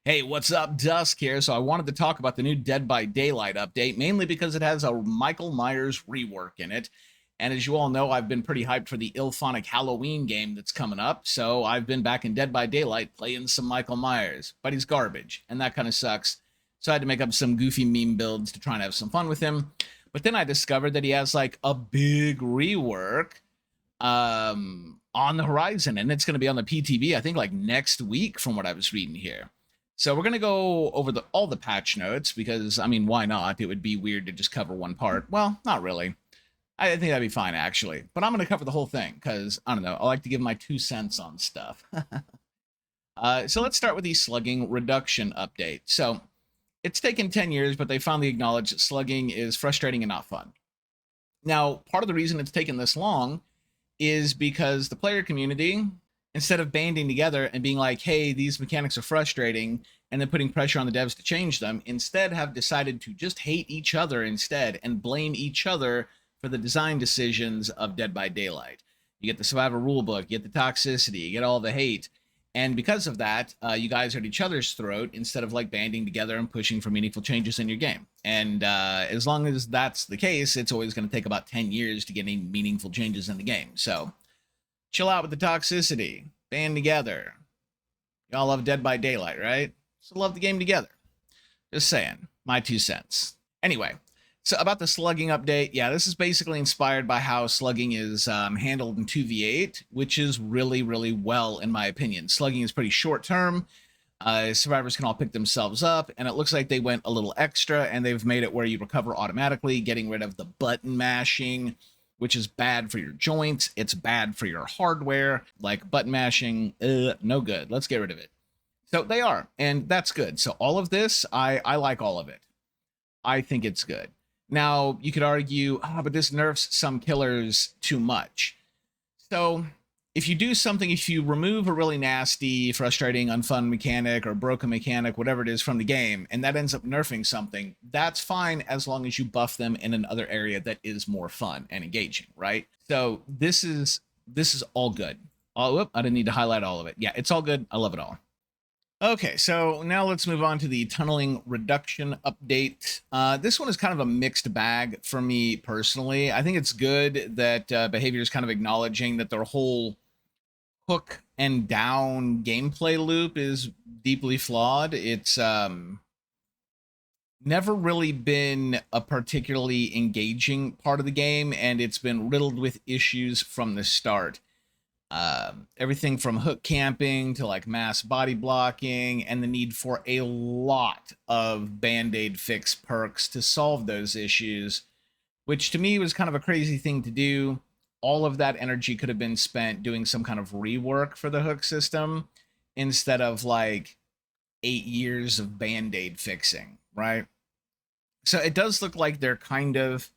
Hey, what's up? Dusk here. So I wanted to talk about the new Dead by Daylight update, mainly because it has a Michael Myers rework in it. And as you all know, I've been pretty hyped for the Ilphonic Halloween game that's coming up. So I've been back in Dead by Daylight playing some Michael Myers, but he's garbage, and that kind of sucks. So I had to make up some goofy meme builds to try and have some fun with him. But then I discovered that he has like a big rework on the horizon, and it's going to be on the PTB, I think, like next week, from what I was reading here. So we're going to go over all the patch notes because, I mean, why not? It would be weird to just cover one part. Well, not really. I think that'd be fine, actually. But I'm going to cover the whole thing because, I don't know, I like to give my 2 cents on stuff. So let's start with the slugging reduction update. So it's taken 10 years, but they finally acknowledged that slugging is frustrating and not fun. Now, part of the reason it's taken this long is because the player community, instead of banding together and being like, hey, these mechanics are frustrating, and then putting pressure on the devs to change them, instead have decided to just hate each other instead and blame each other for the design decisions of Dead by Daylight. You get the survivor rulebook, you get the toxicity, you get all the hate. And because of that, you guys are at each other's throat instead of like banding together and pushing for meaningful changes in your game. And as long as that's the case, it's always going to take about 10 years to get any meaningful changes in the game. So chill out with the toxicity. Band together. Y'all love Dead by Daylight, right? So love the game together. Just saying. My 2 cents. Anyway, so about the slugging update, yeah, this is basically inspired by how slugging is handled in 2v8, which is really, really well, in my opinion. Slugging is pretty short term. Survivors can all pick themselves up, and it looks like they went a little extra, and they've made it where you recover automatically, getting rid of the button mashing, which is bad for your joints. It's bad for your hardware. Like button mashing, no good. Let's get rid of it. So they are, and that's good. So all of this, I like all of it. I think it's good. Now, you could argue, but this nerfs some killers too much. So if you do something, if you remove a really nasty, frustrating, unfun mechanic or broken mechanic, whatever it is from the game, and that ends up nerfing something, that's fine as long as you buff them in another area that is more fun and engaging, right? So this is all good. Oh, whoop, I didn't need to highlight all of it. Yeah, it's all good. I love it all. Okay, so now let's move on to the tunneling reduction update. This one is kind of a mixed bag for me personally. I think it's good that behavior is kind of acknowledging that their whole hook and down gameplay loop is deeply flawed. It's never really been a particularly engaging part of the game, and it's been riddled with issues from the start. Everything from hook camping to like mass body blocking, and the need for a lot of band-aid fix perks to solve those issues, which to me was kind of a crazy thing to do. All of that energy could have been spent doing some kind of rework for the hook system instead of like 8 years of band-aid fixing, right? So it does look like they're kind of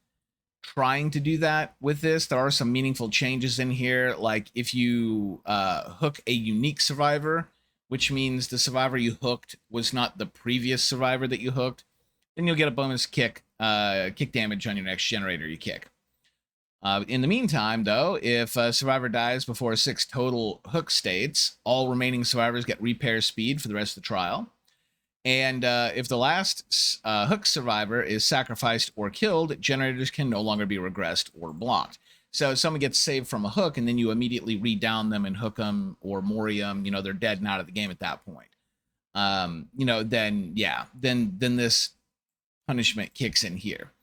trying to do that with this. There are some meaningful changes in here, like if you hook a unique survivor, which means the survivor you hooked was not the previous survivor that you hooked, then you'll get a bonus kick damage on your next generator you kick. In the meantime, though, if a survivor dies before 6 total hook states, all remaining survivors get repair speed for the rest of the trial. And if the last hook survivor is sacrificed or killed, generators can no longer be regressed or blocked. So if someone gets saved from a hook and then you immediately redown them and hook them or mori them, they're dead and out of the game at that point. Then yeah, then this punishment kicks in here.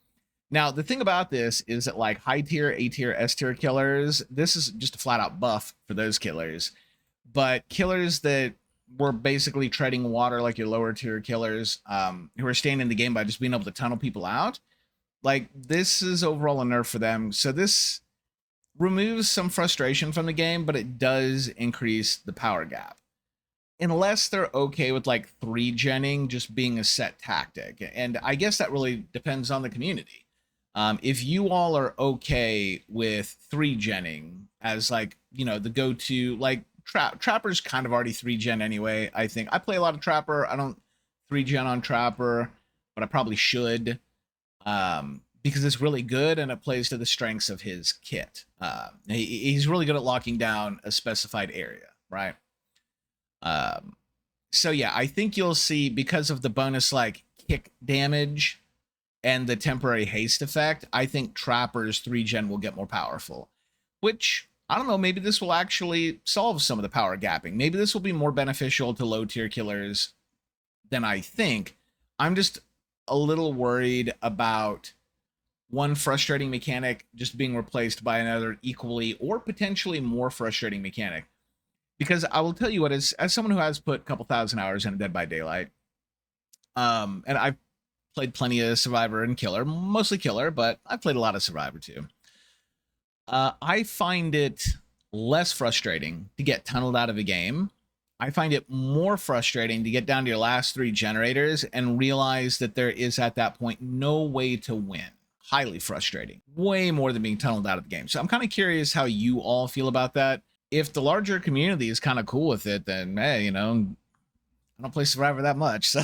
Now, the thing about this is that like high tier, A tier, S tier killers, this is just a flat out buff for those killers. But killers that were basically treading water like your lower tier killers, who are staying in the game by just being able to tunnel people out, like this is overall a nerf for them. So this removes some frustration from the game, but it does increase the power gap. Unless they're okay with like 3-genning just being a set tactic. And I guess that really depends on the community. If you all are okay with 3-genning as like, the go-to, like Trapper's kind of already 3-gen anyway, I think. I play a lot of Trapper. I don't 3-gen on Trapper, but I probably should, because it's really good and it plays to the strengths of his kit. He's really good at locking down a specified area, right? Um, So yeah, I think you'll see, because of the bonus like kick damage and the temporary haste effect, I think Trapper's 3 gen will get more powerful. Which, I don't know, maybe this will actually solve some of the power gapping. Maybe this will be more beneficial to low tier killers than I think. I'm just a little worried about one frustrating mechanic just being replaced by another equally or potentially more frustrating mechanic. Because I will tell you what, as someone who has put a couple thousand hours in Dead by Daylight, and I've played plenty of Survivor and Killer, mostly Killer, but I've played a lot of Survivor too. I find it less frustrating to get tunneled out of a game. I find it more frustrating to get down to your last 3 generators and realize that there is at that point no way to win. Highly frustrating. Way more than being tunneled out of the game. So I'm kind of curious how you all feel about that. If the larger community is kind of cool with it, then hey, I don't play Survivor that much, so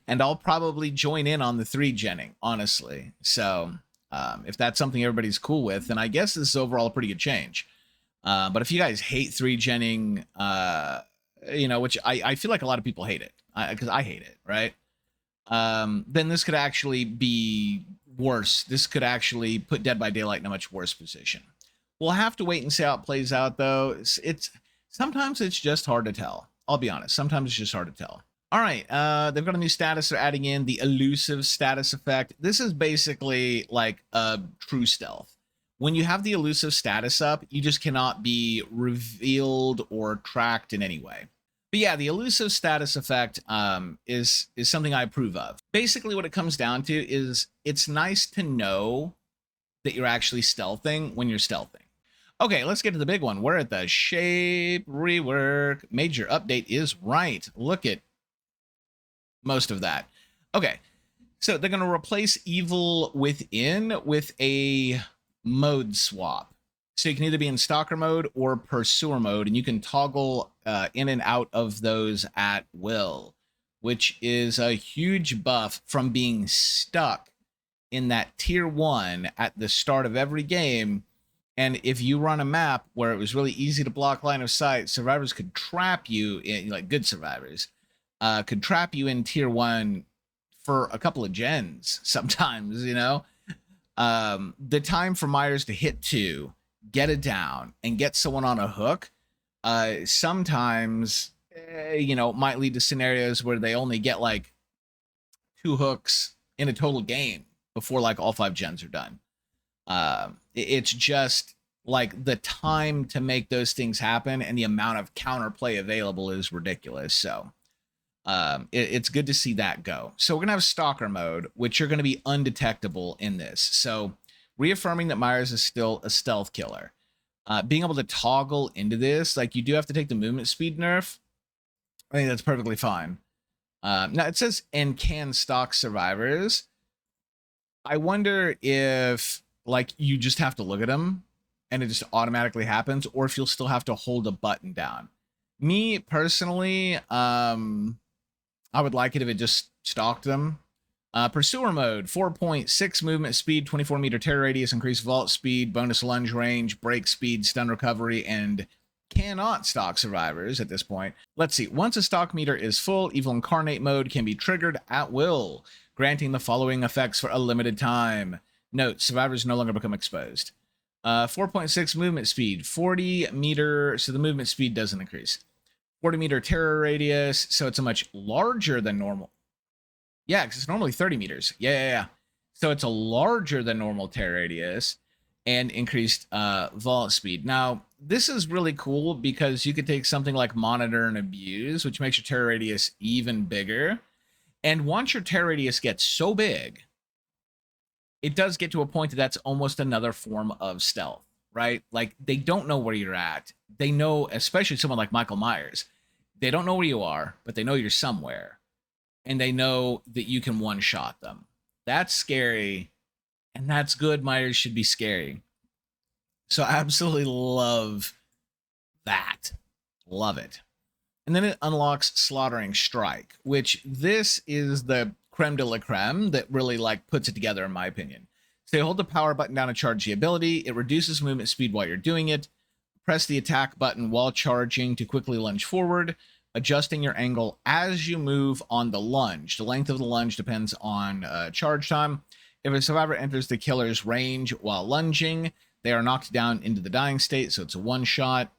and I'll probably join in on the 3 genning, honestly. So if that's something everybody's cool with, then I guess this is overall a pretty good change. But if you guys hate 3 genning, which I feel like a lot of people hate it, because I hate it, right? Then this could actually be worse. This could actually put Dead by Daylight in a much worse position. We'll have to wait and see how it plays out, though. Sometimes it's just hard to tell. I'll be honest. Sometimes it's just hard to tell. All right, they've got a new status. They're adding in the elusive status effect. This is basically like a true stealth. When you have the elusive status up, you just cannot be revealed or tracked in any way. But yeah, the elusive status effect is something I approve of. Basically, what it comes down to is it's nice to know that you're actually stealthing when you're stealthing. Okay, let's get to the big one. We're at the shape rework. Major update is right. Look at most of that. Okay, so they're going to replace Evil Within with a mode swap. So you can either be in Stalker mode or Pursuer mode, and you can toggle in and out of those at will, which is a huge buff from being stuck in that tier 1 at the start of every game. And if you run a map where it was really easy to block line of sight, survivors could trap you in, like good survivors, could trap you in tier 1 for a couple of gens sometimes, the time for Myers to hit 2, get it down, and get someone on a hook, sometimes, might lead to scenarios where they only get like 2 hooks in a total game before like all 5 gens are done. It's just like the time to make those things happen and the amount of counterplay available is ridiculous. So it's good to see that go. So we're going to have Stalker mode, which are going to be undetectable in this. So reaffirming that Myers is still a stealth killer. Being able to toggle into this, like you do have to take the movement speed nerf. I think that's perfectly fine. Now it says, and can stalk survivors. I wonder if like you just have to look at them and it just automatically happens, or if you'll still have to hold a button down. Me personally, I would like it if it just stalked them. Pursuer mode, 4.6 movement speed, 24 meter terror radius, increased vault speed, bonus lunge range, break speed, stun recovery, and cannot stalk survivors at this point. Let's see. Once a stalk meter is full, Evil Incarnate mode can be triggered at will, granting the following effects for a limited time. Note, survivors no longer become exposed. 4.6 movement speed, 40 meter, so the movement speed doesn't increase. 40 meter terror radius, so it's a much larger than normal. Yeah, because it's normally 30 meters. Yeah. So it's a larger than normal terror radius and increased vault speed. Now, this is really cool because you could take something like Monitor and Abuse, which makes your terror radius even bigger. And once your terror radius gets so big, it does get to a point that that's almost another form of stealth, right? Like, they don't know where you're at. They know, especially someone like Michael Myers, they don't know where you are, but they know you're somewhere. And they know that you can one-shot them. That's scary, and that's good. Myers should be scary. So I absolutely love that. Love it. And then it unlocks Slaughtering Strike, which this is the creme de la creme that really like puts it together, in my opinion. So you hold the power button down to charge the ability. It reduces movement speed while you're doing it. Press the attack button while charging to quickly lunge forward. adjusting your angle as you move on the lunge. The length of the lunge depends on charge time. If a survivor enters the killer's range while lunging, they are knocked down into the dying state, so it's a one-shot.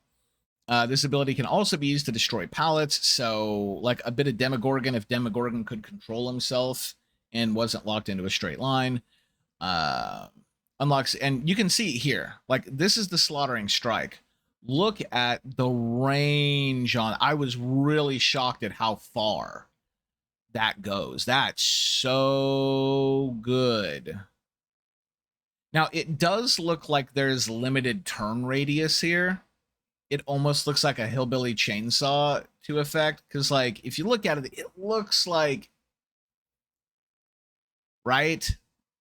This ability can also be used to destroy pallets, so like a bit of Demogorgon, if Demogorgon could control himself and wasn't locked into a straight line. Unlocks, and you can see here, like this is the Slaughtering Strike. Look at the range on. I was really shocked at how far that goes. That's so good. Now, it does look like there's limited turn radius here. It almost looks like a hillbilly chainsaw to effect, because like if you look at it, it looks like, right?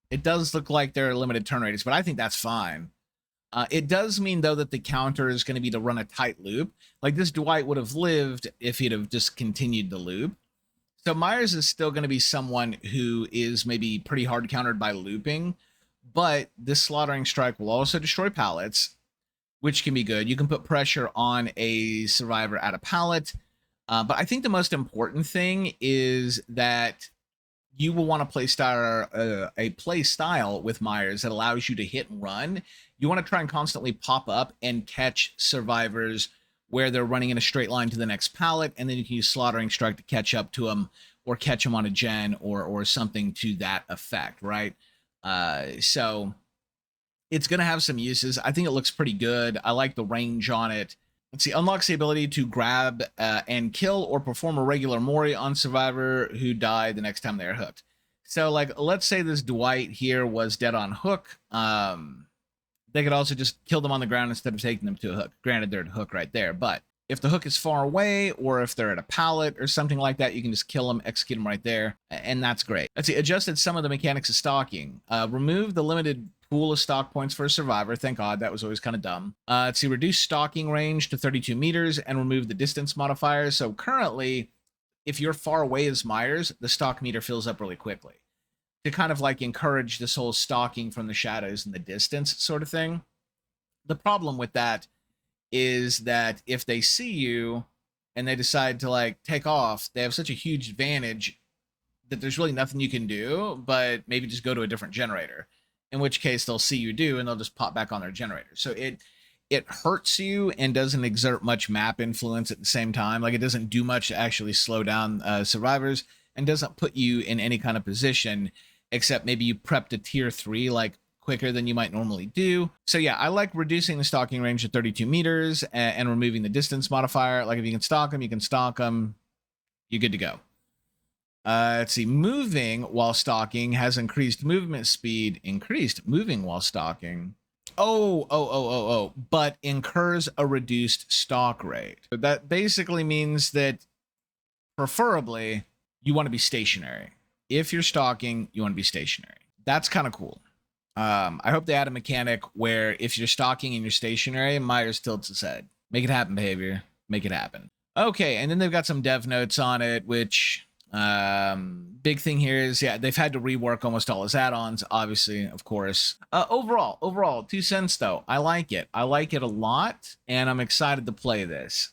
It does look like there are limited turn radius, but I think that's fine. It does mean, though, that the counter is going to be to run a tight loop. Like, this Dwight would have lived if he'd have just continued the loop. So Myers is still going to be someone who is maybe pretty hard countered by looping, but this Slaughtering Strike will also destroy pallets, which can be good. You can put pressure on a survivor at a pallet. But I think the most important thing is that you will want to play a play style with Myers that allows you to hit and run. You want to try and constantly pop up and catch survivors where they're running in a straight line to the next pallet, and then you can use Slaughtering Strike to catch up to them or catch them on a gen or something to that effect, right? So it's going to have some uses. I think it looks pretty good. I like the range on it. Let's see, unlocks the ability to grab and kill or perform a regular Mori on survivor who die the next time they're hooked. So, like, let's say this Dwight here was dead on hook. They could also just kill them on the ground instead of taking them to a hook. Granted, they're at hook right there, but if the hook is far away or if they're at a pallet or something like that, you can just kill them, execute them right there, and that's great. Let's see, adjusted some of the mechanics of stalking. Remove the limited pool of stock points for a survivor. Thank God, that was always kind of dumb. Let's see, reduce stalking range to 32 meters and remove the distance modifier. So currently, if you're far away as Myers, the stalk meter fills up really quickly to kind of like encourage this whole stalking from the shadows and the distance sort of thing. The problem with that is that if they see you and they decide to like take off, they have such a huge advantage that there's really nothing you can do, but maybe just go to a different generator, in which case they'll see you do and they'll just pop back on their generator. So it hurts you and doesn't exert much map influence at the same time. Like, it doesn't do much to actually slow down survivors and doesn't put you in any kind of position, except maybe you prep to tier 3 like quicker than you might normally do. So yeah, I like reducing the stalking range to 32 meters and removing the distance modifier. Like, if you can stalk them, you can stalk them. You're good to go. Let's see, moving while stalking has increased movement speed. Increased moving while stalking. But incurs a reduced stalk rate. So that basically means that preferably you want to be stationary. If you're stalking, you want to be stationary. That's kind of cool. I hope they add a mechanic where if you're stalking and you're stationary, Myers tilts his head. Make it happen, behavior. Make it happen. Okay, and then they've got some dev notes on it, which big thing here is, yeah, they've had to rework almost all his add-ons, obviously, of course. Overall, 2 cents though. I like it. I like it a lot, and I'm excited to play this.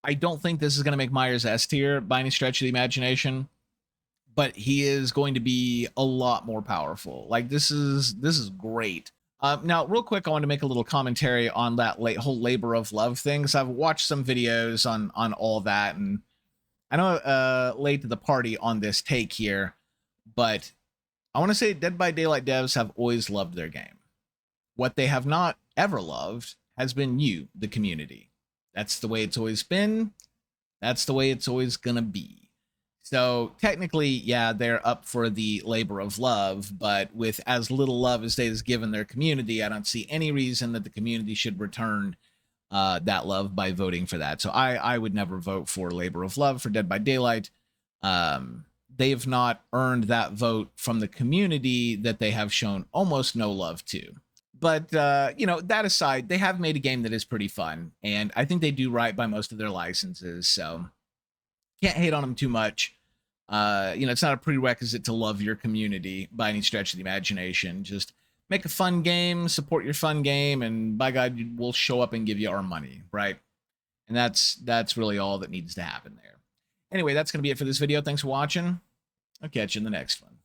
I don't think this is going to make Myers S tier by any stretch of the imagination, but he is going to be a lot more powerful. Like, this is great. Now, real quick, I want to make a little commentary on that whole labor of love thing, because I've watched some videos on all that, and I know late to the party on this take here, but I want to say Dead by Daylight devs have always loved their game. What they have not ever loved has been you, the community. That's the way it's always been. That's the way it's always going to be. So technically, yeah, they're up for the labor of love, but with as little love as they has given their community, I don't see any reason that the community should return that love by voting for that. So I would never vote for labor of love for Dead by Daylight. They've not earned that vote from the community that they have shown almost no love to. But, that aside, they have made a game that is pretty fun, and I think they do right by most of their licenses, so can't hate on them too much. It's not a prerequisite to love your community by any stretch of the imagination. Just make a fun game, support your fun game, and by God, we'll show up and give you our money, right? And that's really all that needs to happen there. Anyway, that's going to be it for this video. Thanks for watching. I'll catch you in the next one.